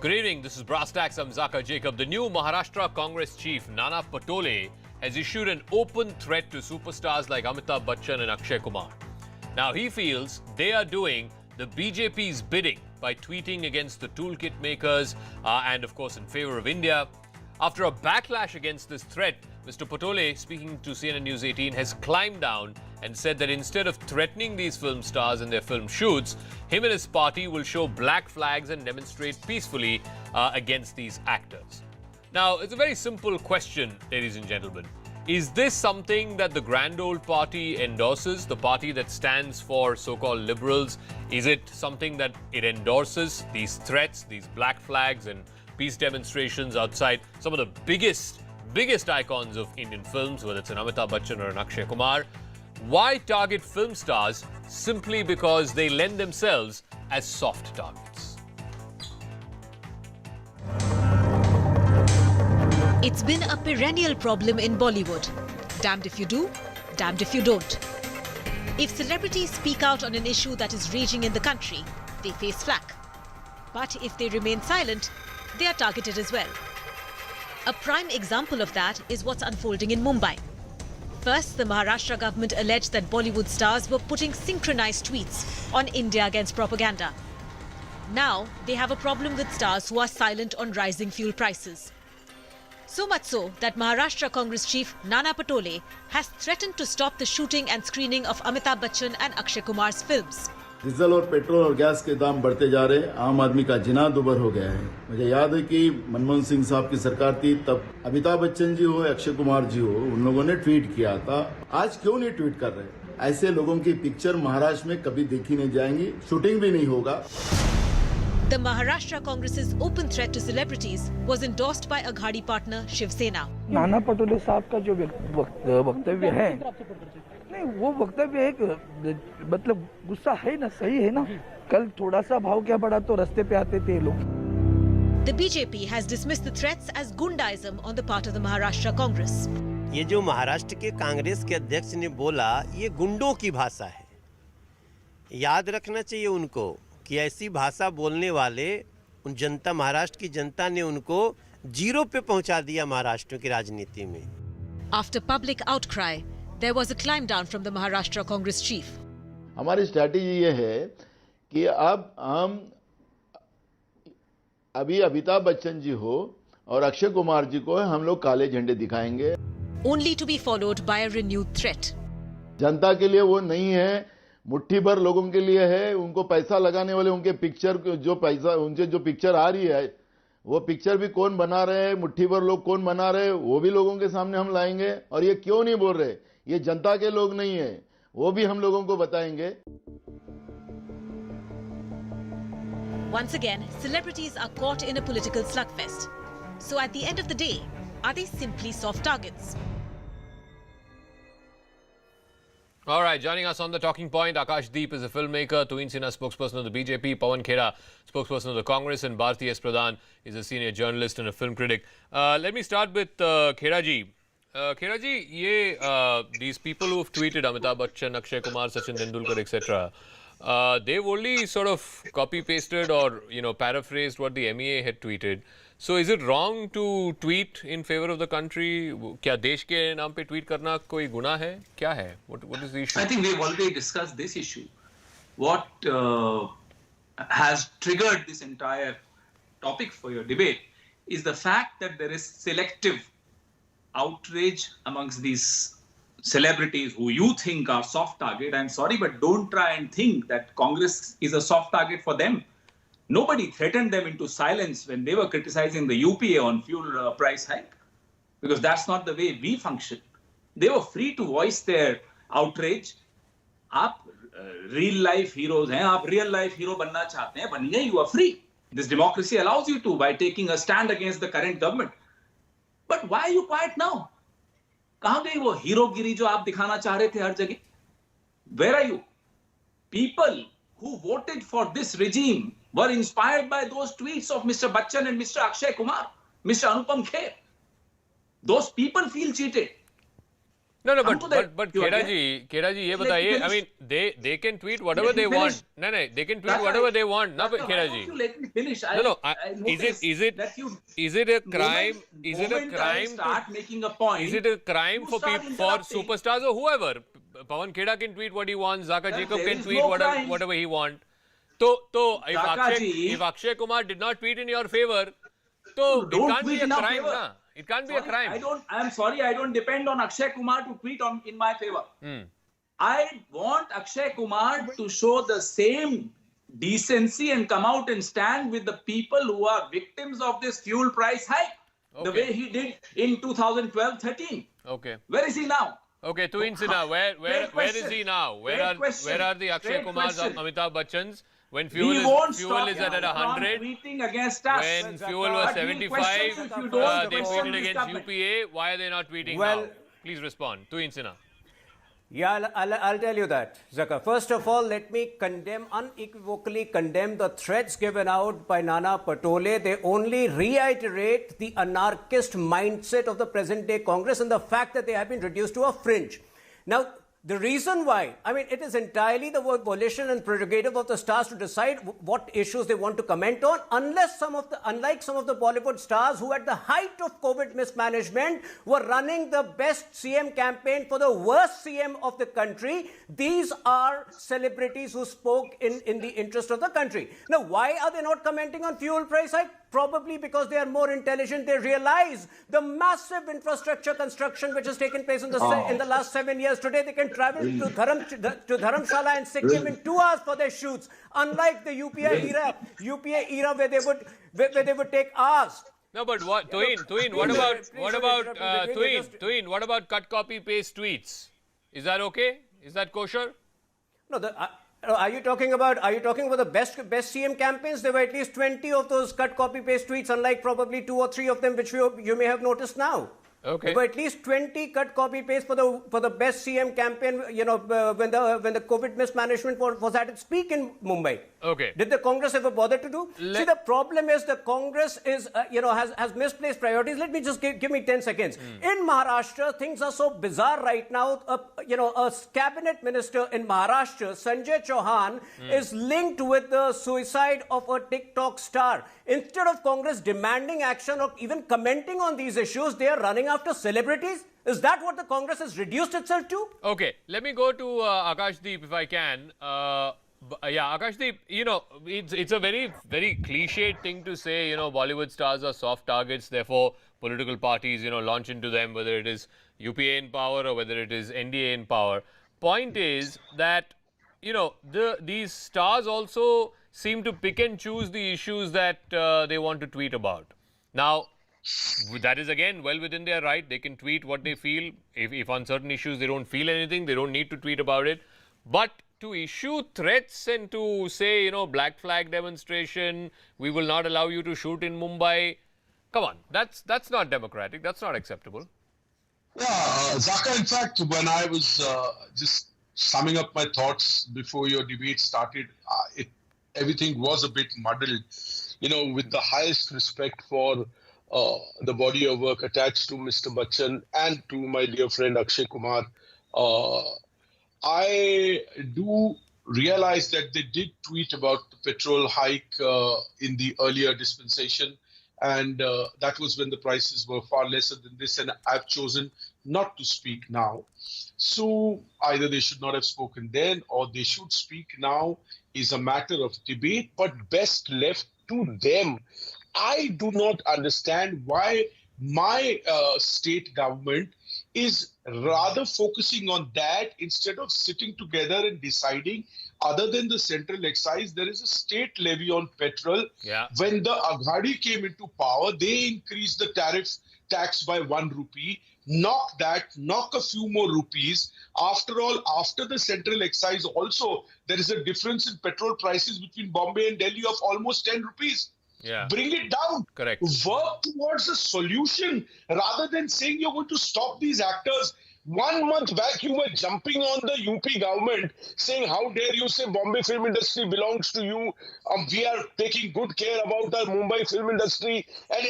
Good evening, this is Brass Tacks, I'm Zaka Jacob. The new Maharashtra Congress chief, Nana Patole, has issued an open threat to superstars like Amitabh Bachchan and Akshay Kumar. Now, he feels they are doing the BJP's bidding by tweeting against the toolkit makers and, of course, in favor of India. After a backlash against this threat, Mr. Patole, speaking to CNN News 18, has climbed down and said that instead of threatening these film stars in their film shoots, him and his party will show black flags and demonstrate peacefully against these actors. Now, it's a very simple question, ladies and gentlemen. Is this something that the grand old party endorses, the party that stands for so-called liberals? Is it something that it endorses, these threats, these black flags and peace demonstrations outside some of the biggest icons of Indian films, whether it's an Amitabh Bachchan or an Akshay Kumar? Why target film stars simply because they lend themselves as soft targets? It's been a perennial problem in Bollywood. Damned if you do, damned if you don't. If celebrities speak out on an issue that is raging in the country, they face flack. But if they remain silent, they are targeted as well. A prime example of that is what's unfolding in Mumbai. First, the Maharashtra government alleged that Bollywood stars were putting synchronized tweets on India against propaganda. Now, they have a problem with stars who are silent on rising fuel prices. So much so that Maharashtra Congress chief Nana Patole has threatened to stop the shooting and screening of Amitabh Bachchan and Akshay Kumar's films. Diesel और petrol और gas के दाम बढ़ते जा रहे हैं, आम आदमी का जीना दुभर हो गया है। मुझे याद है कि मनमोहन सिंह साहब की सरकार थी, तब अमिताभ बच्चन जी हो, अक्षय कुमार जी हो, उन लोगों ने ट्वीट किया था। आज क्यों नहीं ट्वीट कर रहे? ऐसे लोगों की पिक्चर महाराष्ट्र में कभी देखी नहीं जाएंगी, शूटिंग भी नहीं होगा। The Maharashtra Congress's open threat to celebrities was endorsed by Aghadi partner Shiv Sena. Nana Patole साहब का जो वक्तव्य है, नहीं वो वक्तव्य है, मतलब गुस्सा है ना, सही है ना। कल थोड़ा सा भाव क्या बढ़ा तो रास्ते पे आते थे लोग। The BJP has dismissed the threats as gundaism on the part of the Maharashtra Congress. ये जो महाराष्ट्र के कांग्रेस के अध्यक्ष ने बोला, ये गुंडों की भाषा है। याद रखना चाहिए उनको कि ऐसी भाषा बोलने वाले उन जनता, महाराष्ट्र की जनता ने उनको जीरो पे पहुंचा दिया महाराष्ट्र की राजनीति में। After public outcry, there was a climb down from the Maharashtra Congress chief. हमारी स्ट्रैटेजी ये है कि अब हम अभी अमिताभ बच्चन जी हो और अक्षय कुमार जी को हम लोग काले झंडे दिखाएंगे। Only to be followed by a renewed threat. जनता के लिए वो नहीं है, मुट्ठी भर लोगों के लिए है। उनको पैसा लगाने वाले, उनके पिक्चर जो पैसा, उनसे जो पिक्चर आ रही है, वो पिक्चर भी कौन बना रहे हैं, मुट्ठी भर लोग कौन बना रहे हैं, वो भी लोगों के सामने हम लाएंगे। और ये क्यों नहीं बोल रहे, ये जनता के लोग नहीं है, वो भी हम लोगों को बताएंगे। Once again, celebrities are caught in a political slugfest. So at the end of the day, are they simply soft targets? All right, joining us on the talking point, Akash Deep is a filmmaker, Tuhin Sinha, spokesperson of the BJP, Pawan Khera, spokesperson of the Congress, and Bharti S. Pradhan is a senior journalist and a film critic. Let me start with Khera ji. Khera ji, these people who have tweeted Amitabh Bachchan, Akshay Kumar, Sachin Tendulkar, etc., they've only sort of copy-pasted or, paraphrased what the MEA had tweeted. So is it wrong to tweet in favor of the country? क्या देश के नाम पे tweet करना कोई गुनाह है? क्या है? What is the issue? I think we've already discussed this issue. What has triggered this entire topic for your debate is the fact that there is selective outrage amongst these celebrities who you think are soft target. I'm sorry, but don't try and think that Congress is a soft target for them. Nobody threatened them into silence when they were criticizing the UPA on fuel price hike, because that's not the way we function. They were free to voice their outrage. आप real life heroes हैं, आप real life hero बनना चाहते हैं, बनिए, you are free. This democracy allows you to by taking a stand against the current government. But why are you quiet now? कहाँ गई वो हीरोगिरी जो आप दिखाना चाह रहे थे हर जगह? Where are you? People who voted for this regime were inspired by those tweets of Mr. Bachchan and Mr. Akshay Kumar, Mr. Anupam Kher. Those people feel cheated. No, Come to that but pure, Kheda ji, ये Let me बताइए, I finish. mean, they can tweet whatever Let me they finish. want. No, they can tweet Dr. whatever they want. No, Dr. Kheda why ji. don't you let me finish? No, I is it that you is it a crime? moment, Is it a moment I crime start making a point? Is it a crime you for start people, for interrupting. superstars or whoever? Pawan Kheda can tweet what he wants. Zaka Well, Jacob there can is tweet no whatever crime. whatever he want. So Zaka ji- if Akshay Kumar did not tweet in your favor, so it Don't can't be tweet a in our crime, favor. na? It can't be a Sorry, crime. I'm sorry, I don't depend on Akshay Kumar to tweet in my favor. I want Akshay Kumar to show the same decency and come out and stand with the people who are victims of this fuel price hike, the Okay. way he did in 2012-13. Okay. Where is he now? Okay, Twin Sina, where Great is question. he now? Great question. Where are the Akshay Great Kumars, question. Amitabh Bachchans? When He fuel won't is stop at you from 100, tweeting against us. when fuel was But we'll 75, question if you don't they question tweeted this against government. UPA. Why are they not tweeting Well- now? Please respond. Twin Sina. Yeah, I'll tell you that, Zaka. First of all, let me unequivocally condemn the threats given out by Nana Patole. They only reiterate the anarchist mindset of the present day Congress and the fact that they have been reduced to a fringe. Now, the reason why, I mean, it is entirely the volition and prerogative of the stars to decide what issues they want to comment on, unlike some of the Bollywood stars who at the height of COVID mismanagement were running the best CM campaign for the worst CM of the country. These are celebrities who spoke in the interest of the country. Now, why are they not commenting on fuel price hike? Probably because they are more intelligent. They realize the massive infrastructure construction which has taken place in the last 7 years. Today they can travel to Dharamshala and Sikkim in 2 hours for their shoots, unlike the UPA era where they would take hours. No, but what, Twin, what about cut, copy, paste tweets? Is that okay? Is that kosher? No, are you talking about the best CM campaigns? There were at least 20 of those cut, copy, paste tweets, unlike probably 2 or 3 of them which you may have noticed now. Okay. There were at least 20 cut, copy, paste for the best CM campaign. You know, when the COVID mismanagement was at its peak in Mumbai. Okay. Did the Congress ever bother to do? See, the problem is the Congress is has misplaced priorities. Let me just give me 10 seconds. In Maharashtra, things are so bizarre right now. A cabinet minister in Maharashtra, Sanjay Chauhan, is linked with the suicide of a TikTok star. Instead of Congress demanding action or even commenting on these issues, they are running after celebrities. Is that what the Congress has reduced itself to? Okay, let me go to Akashdeep if I can. Yeah, Akashdeep, it's a very, very cliched thing to say, Bollywood stars are soft targets, therefore political parties, launch into them, whether it is UPA in power or whether it is NDA in power. Point is that, these stars also seem to pick and choose the issues that they want to tweet about. Now, that is again well within their right. They can tweet what they feel. If on certain issues they don't feel anything, they don't need to tweet about it. But to issue threats and to say, black flag demonstration, we will not allow you to shoot in Mumbai. Come on, that's not democratic. That's not acceptable. Yeah, Zaka, in fact, when I was just summing up my thoughts before your debate started, everything was a bit muddled. With the highest respect for the body of work attached to Mr. Bachchan and to my dear friend Akshay Kumar, I do realize that they did tweet about the petrol hike in the earlier dispensation, and that was when the prices were far lesser than this, and I've chosen not to speak now. So either they should not have spoken then or they should speak now is a matter of debate, but best left to them. I do not understand why my state government is rather focusing on that instead of sitting together and deciding. Other than the central excise, there is a state levy on petrol. Yeah. When the Aghadi came into power, they increased the tax by 1 rupee. Knock a few more rupees. After all, after the central excise also, there is a difference in petrol prices between Bombay and Delhi of almost 10 rupees. Yeah. Bring it down. Correct. Work towards a solution rather than saying you're going to stop these actors. 1 month back, you were jumping on the UP government, saying, how dare you say Bombay film industry belongs to you? We are taking good care about the Mumbai film industry. And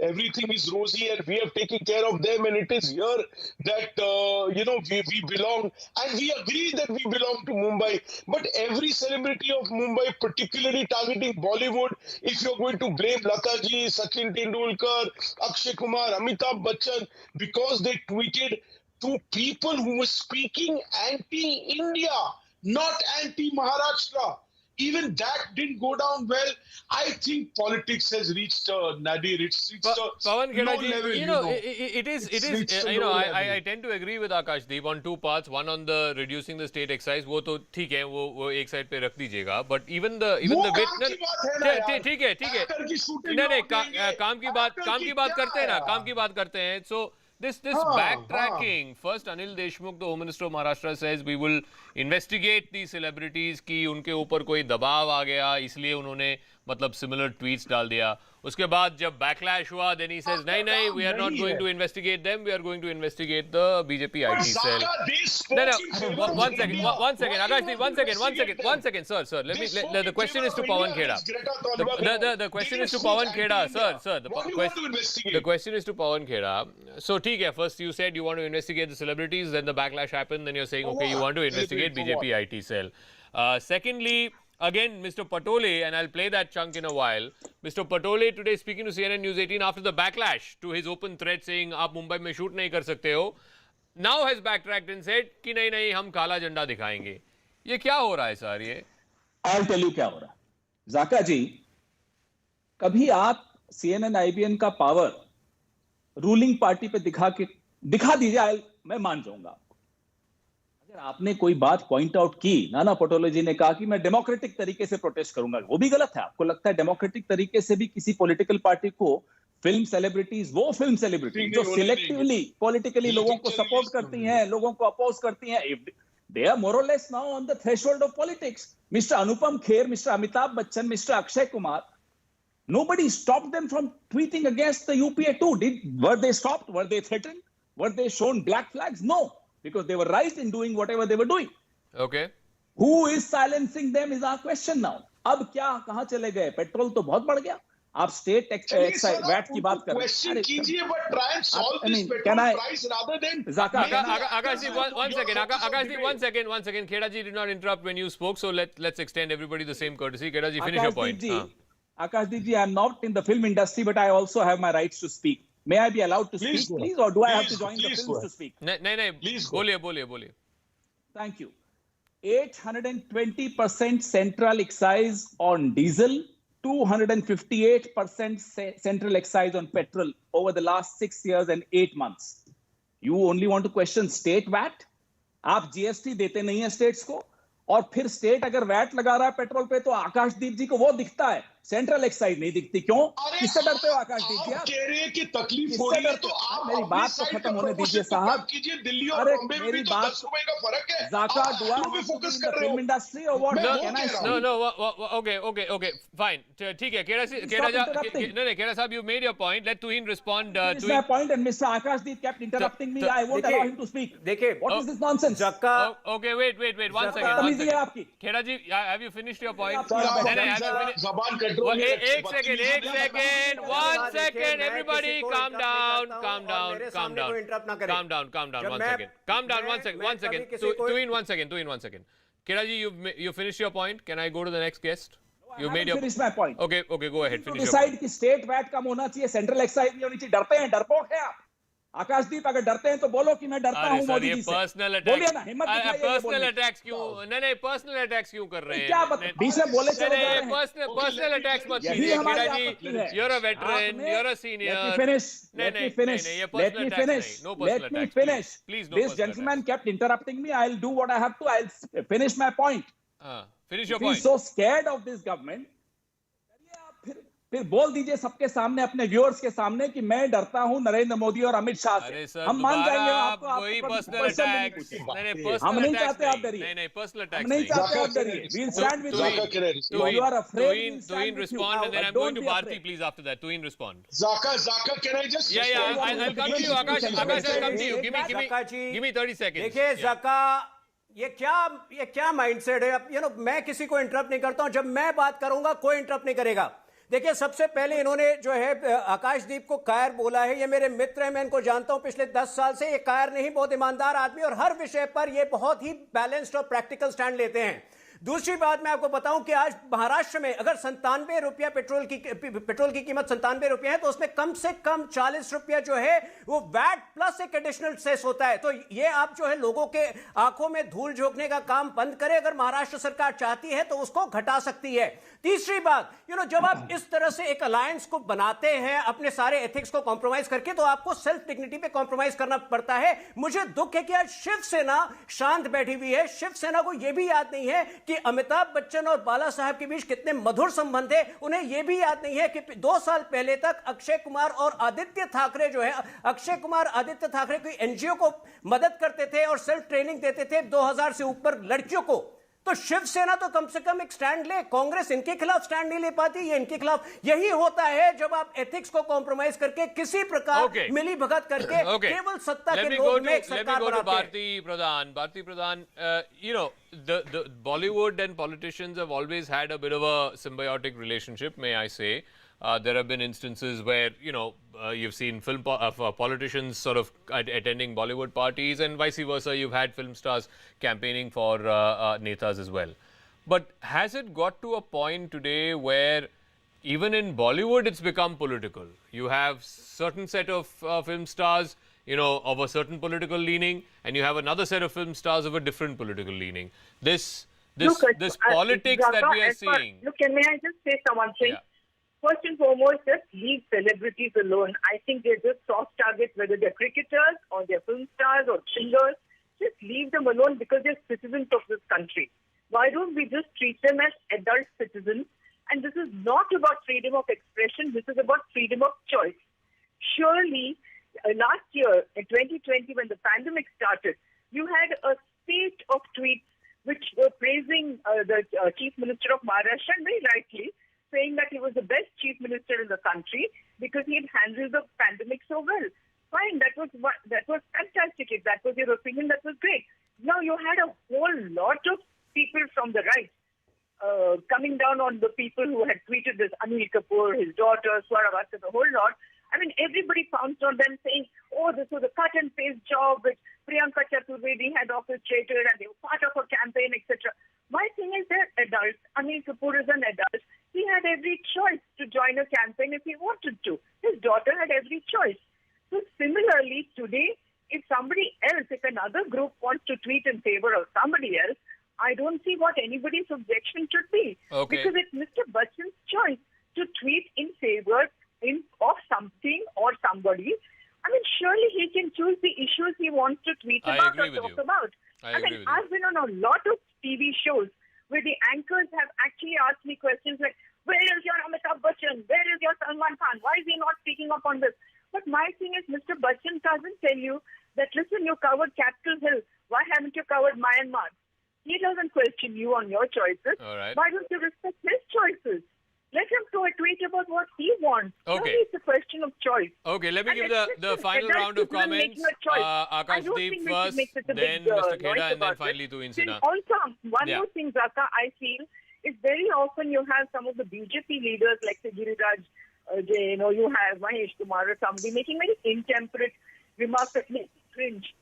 everything is rosy and we have taken care of them, and it is here that we belong, and we agree that we belong to Mumbai. But every celebrity of Mumbai, particularly targeting Bollywood, if you're going to blame Lataji, Sachin Tendulkar, Akshay Kumar, Amitabh Bachchan, because they tweeted to people who were speaking anti-India, not anti-Maharashtra. Even that didn't go down well. I think politics has reached nadir. It's reached Pawan low Kheda ji, level. it is I tend to agree with Akashdeep on two parts. One on the reducing the state excise, वो तो ठीक है, वो एक side पे रख दीजिएगा. But even the bit, ठीक है, नहीं काम की बात करते हैं. So this backtracking. First, Anil Deshmukh, the Home Minister of Maharashtra, says we will investigate these celebrities कि उनके ऊपर कोई दबाव आ गया, इसलिए उन्होंने मतलब similar tweets डाल दिया. उसके बाद जब backlash हुआ, then he says नहीं, we are not going to investigate them. We are going to investigate the BJP IT cell. No, one second, Akashdeep, one second, sir. The question is to Pawan Kheda. The question is to Pawan Kheda, sir. The question is to Pawan Kheda. So, ठीक है. First, you said you want to investigate the celebrities, then the backlash happened, then you're saying, okay, you want to investigate BJP IT cell. Secondly, again, Mr. Patole, and I'll play that chunk in a while. Mr. Patole today speaking to CNN News 18 after the backlash to his open threat saying, "आप मुंबई में shoot नहीं कर सकते हो," now has backtracked and said कि नहीं, हम काला झंडा दिखाएंगे. ये क्या हो रहा है सर ये? I'll tell you क्या हो रहा है. जाका जी, कभी आप CNN IBN का पावर रूलिंग पार्टी पे दिखा दीजिए, मैं मान जाऊंगा. अगर आपने कोई बात पॉइंट आउट की, नाना पटोले जी ने कहा कि मैं डेमोक्रेटिक तरीके से प्रोटेस्ट करूंगा, वो भी गलत है. आपको लगता है डेमोक्रेटिक तरीके से भी किसी पॉलिटिकल पार्टी को फिल्म सेलिब्रिटीज जो सिलेक्टिवली पॉलिटिकली लोगों को सपोर्ट करती हैं, लोगों को अपोज करती हैं, दे आर मोर और less now on the threshold of politics. Mister Anupam Kher, mister Amitabh Bachchan, mister Akshay Kumar, nobody stopped them from tweeting against the UPA too. Were they stopped? Were they threatened? Were they shown black flags? No. Because they were right in doing whatever they were doing. Okay. Who is silencing them is our question now. अब क्या कहाँ चले गए? Petrol तो बहुत बढ़ गया. आप स्टेट वैट की बात कर रहे हैं. क्वेश्चन कीजिए, but try and solve this petrol price rather than. Akashdeep, one second. Kheda ji did not interrupt when you spoke, so let's extend everybody the same courtesy. Kheda ji, finish your point. Akashdeep ji, I am not in the film industry, but I also have my rights to speak. May I be allowed to speak, please, or do I have to join the films to speak? नहीं, please बोलिए. Thank you. 820% central excise on diesel, 258% central excise on petrol over the last 6 years and 8 months. You only want to question state VAT? आप GST देते नहीं है states को, और फिर state अगर वैट लगा रहा है पेट्रोल पे तो आकाशदीप जी को वो दिखता है, सेंट्रल एक्साइज नहीं दिखती. क्यों? किससे डरते हो आकाशदीप जी? आप कह रहे हैं कि तकलीफ हो रही है तो आप मेरी बात तो खत्म होने दीजिए साहब. दिल्ली और बॉम्बे में भी तो 10 रुपए का फर्क है. जाका, do I have to be in the film industry or what? Okay, fine. ठीक है, Kheda साहब, you made your point. Let Tuhin respond to it. My point, and Mr. Akashdeep kept interrupting me. I won't allow him to speak. What is this nonsense? Okay, wait. One second. Kheda ji, have you finished your point? एक second. One second. Everybody, calm down. One second. Tuhin, one second. Kheda ji, you finished your point. Can I go to the next guest? You made your finished my point. Okay, go ahead. Finish your decide point. कि state VAT कम होना चाहिए, central excise नहीं होनी चाहिए. डरते हैं, डरपोक है आप. आकाशदीप, अगर डरते हैं तो बोलो कि मैं डरता हूं मोदी जी से. बोलिए ना, हिम्मत दिखाइए. पर्सनल अटैक्स क्यों? नहीं, पर्सनल अटैक्स क्यों कर रहे हैं? क्या बीच में बोले चले जा रहे हैं? पर्सनल अटैक्स मत कीजिए खेड़ा जी. You're a veteran, you're a senior. Let me finish. Please, this gentleman kept interrupting me. I'll do what I have to. I'll finish my point. Finish your point. He's so scared of this government. फिर बोल दीजिए सबके सामने, अपने viewers के सामने, कि मैं डरता हूं नरेंद्र मोदी और अमित शाह से. हम मान जाएंगे आपको. हम नहीं चाहते आप डरिए. नहीं, पर्सनल अटैक नहीं चाहते आप डरिए. We'll stand with you. You are afraid. Tuhin respond, and then I'm going to Bharti, please, after that. Tuhin respond. Zaka, can I just? Yeah, I'll come to you. Akash, I'll come to you. Give me 30 seconds. देखिए ज़का, ये क्या mindset है? मैं किसी को interrupt नहीं करता हूं. जब मैं बात करूंगा कोई इंटरप्ट नहीं करेगा. देखिए, सबसे पहले इन्होंने जो है आकाशदीप को कायर बोला है। ये मेरे मित्र हैं, मैं इनको जानता हूं पिछले 10 साल से। ये कायर नहीं, बहुत ईमानदार आदमी, और हर विषय पर ये बहुत ही बैलेंस्ड और प्रैक्टिकल स्टैंड लेते हैं। दूसरी बात मैं आपको बताऊं कि आज महाराष्ट्र में अगर 97 रुपया पेट्रोल की कीमत 97 रुपया है, तो उसमें कम से कम 40 रुपया जो है वो वैट प्लस एक एडिशनल सेस होता है। तो ये आप जो है लोगों के आंखों में धूल झोंकने का काम बंद करें। अगर महाराष्ट्र सरकार चाहती है तो उसको घटा सकती है। तीसरी बात, जब आप इस तरह से एक अलायंस को बनाते हैं अपने सारे एथिक्स को कॉम्प्रोमाइज करके, तो आपको सेल्फ डिग्निटी पे कॉम्प्रोमाइज करना पड़ता है। मुझे दुख है कि आज शिवसेना शांत बैठी हुई है। शिवसेना को यह भी याद नहीं है कि अमिताभ बच्चन और बाला साहब के बीच कितने मधुर संबंध है। उन्हें यह भी याद नहीं है कि 2 साल पहले तक अक्षय कुमार और आदित्य ठाकरे जो है, अक्षय कुमार आदित्य ठाकरे की एनजीओ को मदद करते थे और सेल्फ ट्रेनिंग देते थे 2000 से ऊपर लड़कियों को। तो शिवसेना तो कम से कम एक स्टैंड ले। कांग्रेस इनके खिलाफ स्टैंड नहीं ले पाती, ये इनके खिलाफ। यही होता है जब आप एथिक्स को कॉम्प्रोमाइज करके किसी प्रकार मिली भगत करके केवल सत्ता के लोभ में एक सरकार बनाते हैं। Bharti Pradhan, the Bollywood and politicians have always had a bit of a symbiotic relationship, may I say. There have been instances where, you've seen politicians sort of attending Bollywood parties, and vice versa. You've had film stars campaigning for netas as well. But has it got to a point today where even in Bollywood it's become political? You have certain set of film stars, of a certain political leaning, and you have another set of film stars of a different political leaning. This politics that we are seeing. Look, may I just say one thing? Yeah. First and foremost, just leave celebrities alone. I think they're just soft targets, whether they're cricketers or they're film stars or singers. Just leave them alone because they're citizens of this country. Why don't we just treat them as adult citizens? And this is not about freedom of expression. This is about freedom of choice. Surely, last year, in 2020, when the pandemic started, you had a spate of tweets which were praising the Chief Minister of Maharashtra, and very rightly, saying that he was the best chief minister in the country because he had handled the pandemic so well. Fine, that was fantastic. If that was your opinion, that was great. Now you had a whole lot of people from the right coming down on the people who had tweeted this, Anil Kapoor, his daughter, Swaravasa, the whole lot. I mean, everybody pounced on them saying, oh, this was a cut and paste job which Priyanka Chaturvedi had orchestrated and they were part of a campaign, etc. My thing is, they're adults. Anil Kapoor is an adult. He had every choice to join a campaign if he wanted to. His daughter had every choice. So similarly, today, if somebody else, if another group wants to tweet in favor of somebody else, I don't see what anybody's objection should be. Okay. Because it's Mr. Bachchan's choice to tweet in favor of something or somebody. I mean, surely he can choose the issues he wants to tweet about or talk about. I mean, I've been on a lot of TV shows where the anchors have actually asked me questions like, where is your Amitabh Bachchan? Where is your Salman Khan? Why is he not speaking up on this? But my thing is, Mr. Bachchan doesn't tell you that, listen, you covered Capitol Hill. Why haven't you covered Myanmar? He doesn't question you on your choices. All right. Why don't you respect his choices? Let him throw a tweet about what he wants. Okay. Only it's a question of choice. Okay, let me give the final round of comments. Akashdeep first, then Mr. Kheda, and then finally to Insina. Also, one more thing, Zaka, I feel is very often you have some of the BJP leaders like Giriraj Jain, or you have Mahesh Kumar or somebody making very intemperate remarks that make me cringe.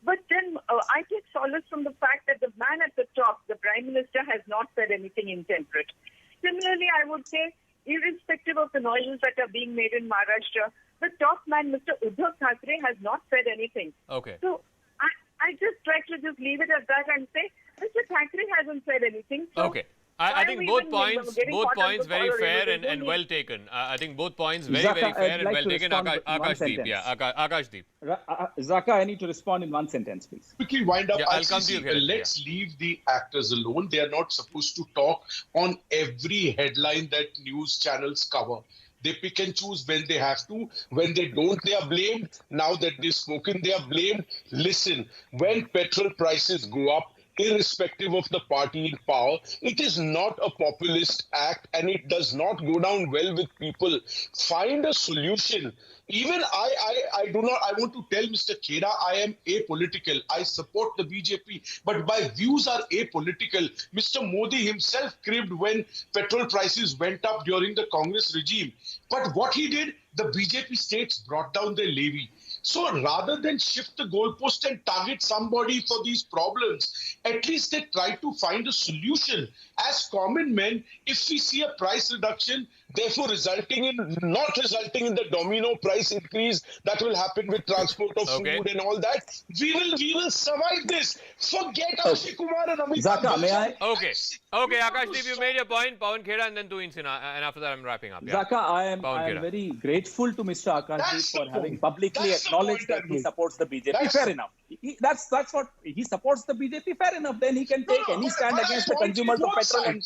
But then I take solace from the fact that the man at the top, the Prime Minister, has not said anything intemperate. Similarly, I would say, irrespective of the noises that are being made in Maharashtra, the top man, Mr. Uddhav Thackeray, has not said anything. Okay. So I just try to just leave it at that and say, Mr. Thackeray hasn't said anything. So okay. I think both points very fair and well taken. I think both points very fair and well taken. Akashdeep, Akashdeep. Zaka, I need to respond in one sentence, please. Quickly wind up. Yeah, I'll come to you. Let's leave the actors alone. They are not supposed to talk on every headline that news channels cover. They pick and choose when they have to. When they don't, they are blamed. Now that they've spoken, they are blamed. Listen, when petrol prices go up, irrespective of the party in power. It is not a populist act and it does not go down well with people. Find a solution. Even I want to tell Mr. Khera, I am apolitical. I support the BJP, but my views are apolitical. Mr. Modi himself cribbed when petrol prices went up during the Congress regime. But what he did, the BJP states brought down their levy. So rather than shift the goalpost and target somebody for these problems, at least they try to find a solution. As common men, if we see a price reduction, therefore not resulting in the domino price increase that will happen with transport of food and all that, we will survive this. Forget Akshay Kumar and Amitabh Zaka, may I? Okay, Akashdeep, you made your point. Pawan Khera and then Tuhin Sinha, and after that I'm wrapping up. Yeah. Zaka, I am very grateful to Mr. Akashdeep for having publicly acknowledged that he supports the BJP. Fair enough. That's what he supports the BJP. Fair enough. Then he can take any stand against the consumers of petrol.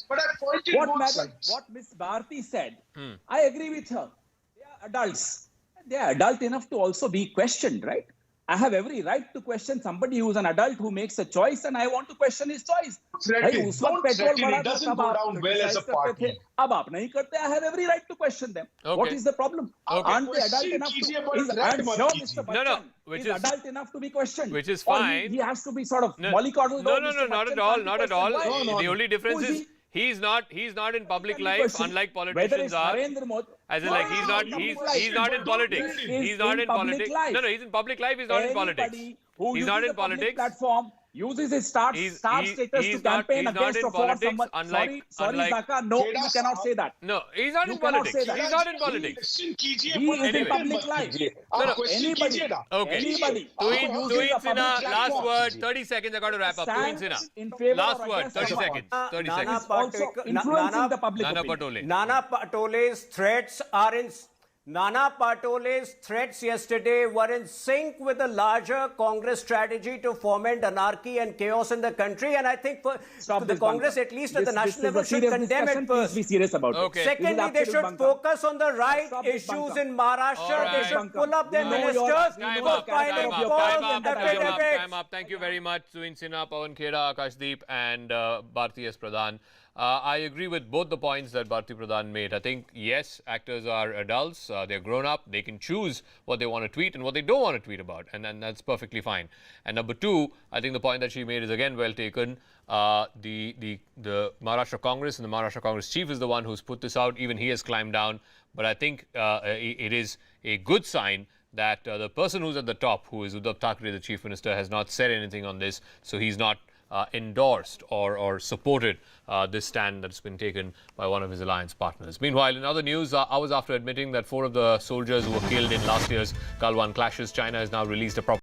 What Ms. Bharti said, I agree with her. They are adults. They are adult enough to also be questioned, right? I have every right to question somebody who is an adult who makes a choice, and I want to question his choice. It doesn't go down well as a party. I have every right to question them. What is the problem? Aren't they adult enough to? I'm sure Mr. Bachchan is adult enough to be questioned. Which is fine. He has to be sort of mollycoddled. No, not at all. Not at all. The only difference is he's not in public life, unlike politicians are. As in, like, he's not in politics. He's not in politics. No, he's in public life. He's not in politics. He's not in politics. Platform uses his star status to campaign against or for someone. Sorry, Zaka, no, you cannot say that. No, he's not in politics. He's not in politics. He is in public life. Anybody. Tuhin Sinha, last word, 30 seconds, I got to wrap up. Tuhin Sinha, last word, 30 seconds. 30 seconds. Also influencing the public Patole. Nana Patole's threats are in... Nana Patole's threats yesterday were in sync with the larger Congress strategy to foment anarchy and chaos in the country, and I think the Congress, at least at the national level, should condemn it first. Be serious about it. Secondly, they should focus on the right issues in Maharashtra. They should pull up their ministers for filing cause epidemics. Time up. Thank you very much, Tuhin Sinha, Pawan Khera, Akashdeep, and Bharti S. Pradhan. I agree with both the points that Bharti Pradhan made. I think, yes, actors are adults. They're grown up. They can choose what they want to tweet and what they don't want to tweet about. And that's perfectly fine. And number two, I think the point that she made is again well taken. The Maharashtra Congress and the Maharashtra Congress chief is the one who's put this out. Even he has climbed down. But I think it is a good sign that the person who's at the top, who is Uddhav Thackeray, the chief minister, has not said anything on this. So he's not endorsed or supported this stand that's been taken by one of his alliance partners. Meanwhile, in other news, hours after admitting that 4 of the soldiers who were killed in last year's Galwan clashes, China has now released a